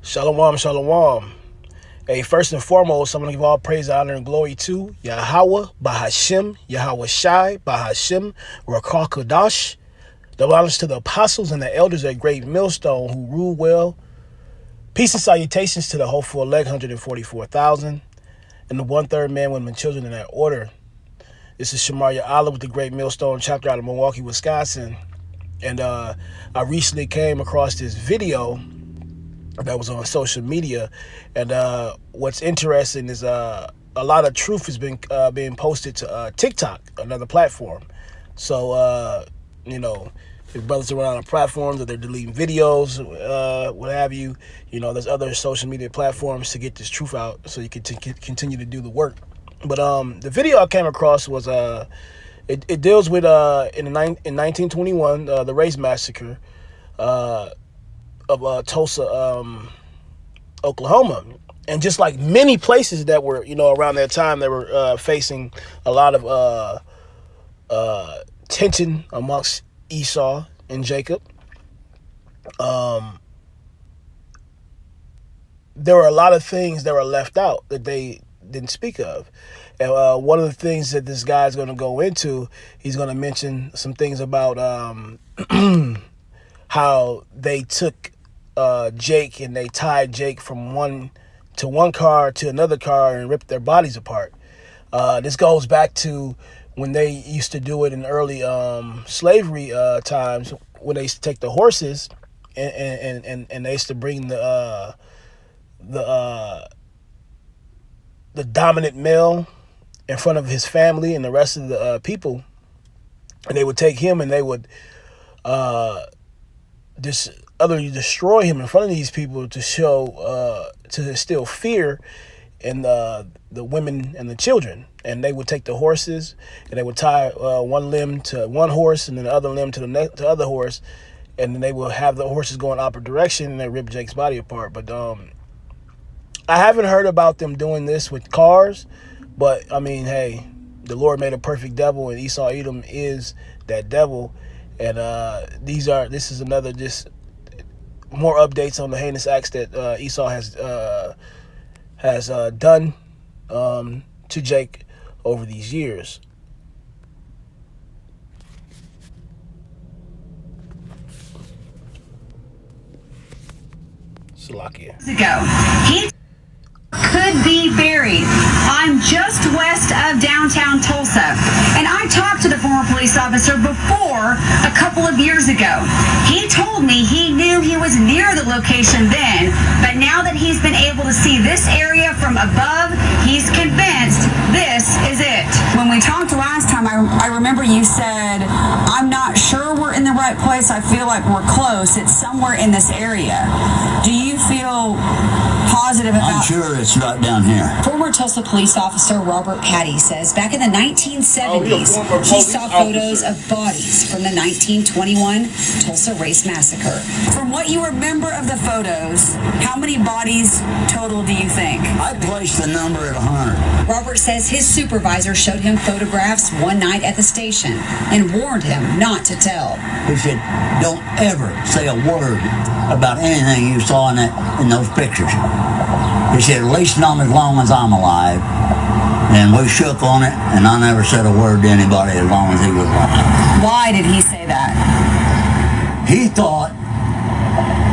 Shalom, shalom. Hey, first and foremost, I'm going to give all praise, honor, and glory to Yahweh, Bahashem, Yahweh Shai, Bahashem, Rakah Kodash. Double honors to the apostles and the elders at Great Millstone who rule well. Peace and salutations to the hopeful elect, 144,000, and the one-third man, women, and children in that order. This is Shamaria Allah with the Great Millstone chapter out of Milwaukee, Wisconsin. And I recently came across this video that was on social media, and what's interesting is a lot of truth has been being posted to TikTok, another platform. So if brothers are on a platform that they're deleting videos, what have you, there's other social media platforms to get this truth out so you can continue to do the work. But the video I came across was it deals with in 1921 the race massacre of Tulsa, Oklahoma. And just like many places that were, around that time, they were facing a lot of tension amongst Esau and Jacob. There were a lot of things that were left out that they didn't speak of. And one of the things that this guy's going to go into, he's going to mention some things about how they took Jake and they tied Jake from one car to another car and ripped their bodies apart. This goes back to when they used to do it in early slavery times, when they used to take the horses and they used to bring the dominant male in front of his family and the rest of the people, and they would take him and they would utterly destroy him in front of these people to show to instill fear in the women and the children. And they would take the horses and they would tie one limb to one horse and then the other limb to the other horse, and then they would have the horses go in opposite direction and they rip Jake's body apart. But I haven't heard about them doing this with cars, but I mean, hey, the Lord made a perfect devil, and Esau Edom is that devil. And this is another just more updates on the heinous acts that Esau has done to Jake over these years. Salakia. He could be buried. I'm just west of downtown Tulsa, and I talked to the former police officer before a couple of years ago. He told me he knew he was near the location then, but now that he's been able to see this area from above, he's convinced this is it. When we talked last time, I remember you said, I'm not sure we're in the right place. I feel like we're close. It's somewhere in this area. Do you feel positive about... I'm sure it's right down here. Former Tulsa police officer Robert Patty says back in the 1970s, he saw photos of bodies from the 1921 Tulsa Race Massacre. From what you remember of the photos, how many bodies total do you think? I placed the number at 100. Robert says his supervisor showed him photographs one night at the station and warned him not to tell. He said, don't ever say a word about anything you saw in those pictures. He said, at least not as long as I'm alive. And we shook on it, and I never said a word to anybody as long as he was alive. Why did he say that? He thought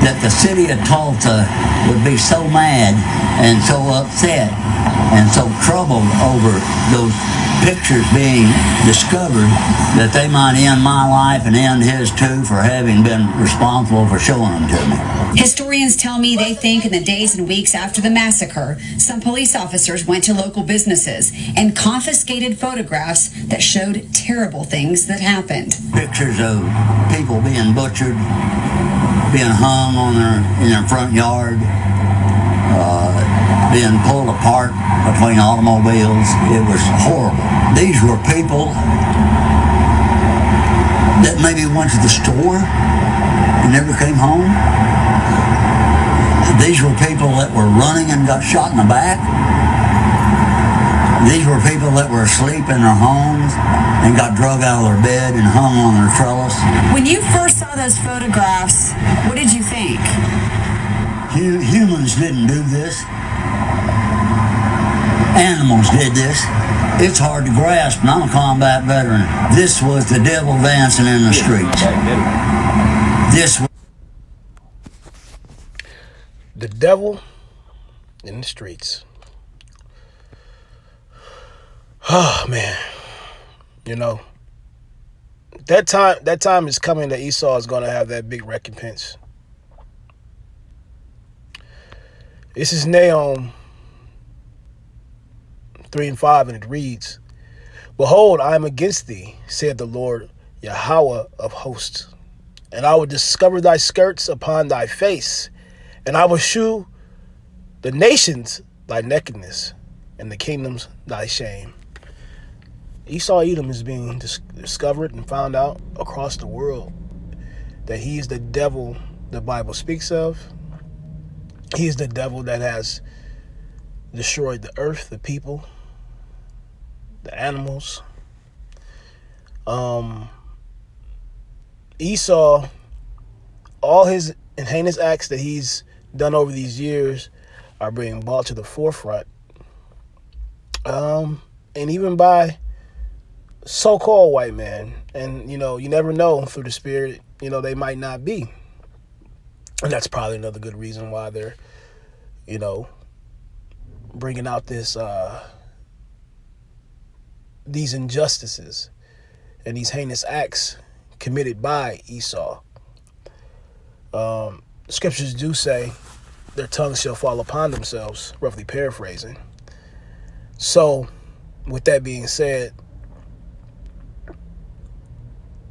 that the city of Tulsa would be so mad and so upset and so troubled over those pictures being discovered that they might end my life and end his too for having been responsible for showing them to me. Historians tell me they think in the days and weeks after the massacre, some police officers went to local businesses and confiscated photographs that showed terrible things that happened. Pictures of people being butchered, being hung in their front yard, being pulled apart between automobiles. It was horrible. These were people that maybe went to the store and never came home. These were people that were running and got shot in the back. These were people that were asleep in their homes and got drug out of their bed and hung on their trellis. When you first saw those photographs, what did you think? Humans didn't do this. Animals did this. It's hard to grasp, and I'm a combat veteran. This was the devil dancing in the streets. This was the devil in the streets. Oh, man. You know, that time is coming that Esau is going to have that big recompense. This is Nahum 3:5, and it reads, "Behold, I am against thee, saith the Lord Yahweh of hosts, and I will discover thy skirts upon thy face, and I will shew the nations thy nakedness, and the kingdoms thy shame." Esau Edom is being discovered and found out across the world that he is the devil the Bible speaks of. He is the devil that has destroyed the earth, the people, the animals. Esau, all his heinous acts that he's done over these years are being brought to the forefront. And even by so-called white men. And, you know, you never know through the spirit, you know, they might not be. And that's probably another good reason why they're, you know, bringing out this, these injustices and these heinous acts committed by Esau. Scriptures do say their tongues shall fall upon themselves, roughly paraphrasing. So, with that being said,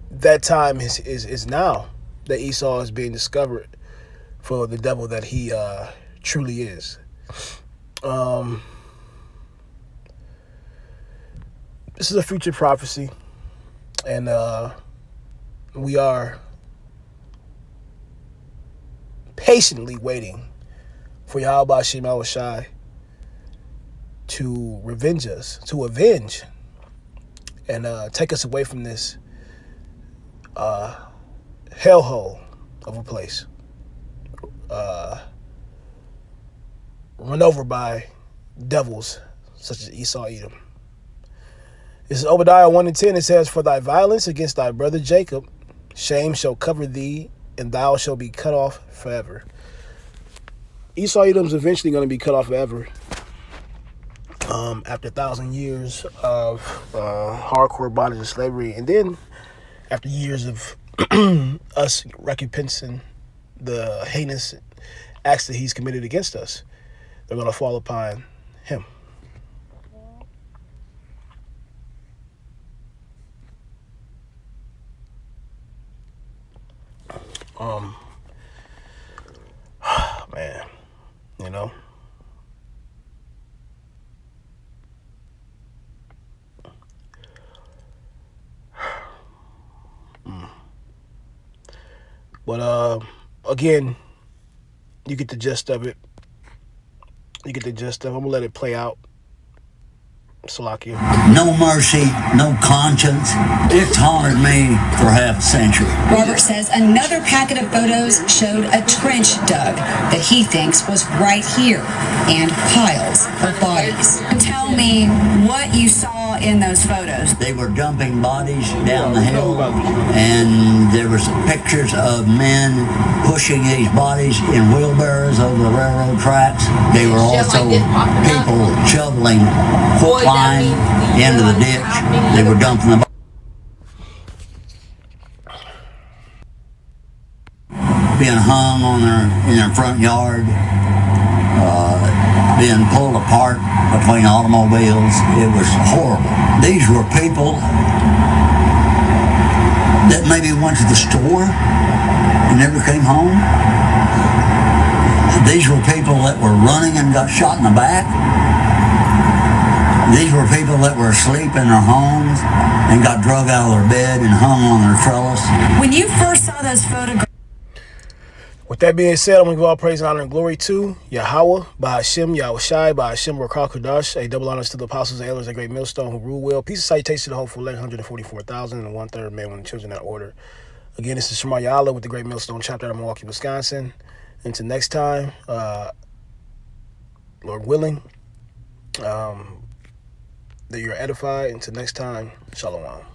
that time is now that Esau is being discovered for the devil that he truly is. This is a future prophecy, and we are patiently waiting for Yahweh Hashem Yahushai to revenge us, to avenge and take us away from this hellhole of a place, run over by devils such as Esau Edom. This is Obadiah 1:10. It says, "For thy violence against thy brother Jacob, shame shall cover thee, and thou shalt be cut off forever." Esau Edom's eventually going to be cut off forever. After 1,000 years of hardcore bondage and slavery, and then after years of us recompensing the heinous acts that he's committed against us, they're going to fall upon him. Man, you know. But again, you get the gist of it. I'm gonna let it play out. Salakia. no mercy, no conscience. It's haunted me for half a century. Robert says another packet of photos showed a trench dug that he thinks was right here and piles of bodies. Tell me what you saw in those photos. They were dumping bodies down the hill, and there was pictures of men pushing these bodies in wheelbarrows over the railroad tracks. They were also people shoveling quicklime into the ditch. They were dumping the being hung on in their front yard, being pulled apart between automobiles. It was horrible. These were people that maybe went to the store and never came home. These were people that were running and got shot in the back. These were people that were asleep in their homes and got drug out of their bed and hung on their trellis. When you first saw those photographs, With that being said, I'm going to give all praise and honor and glory to Yahweh, Bahashem, Yahushai, Bahashem, Rakal Kodash. A double honors to the apostles and elders, a great millstone who rule well. Peace and salutations to the hopeful 144,000 and 1/3 men, women, and children in that order. Again, this is Shema Yahweh with the great millstone chapter out of Milwaukee, Wisconsin. Until next time, Lord willing, that you're edified. Until next time, shalom.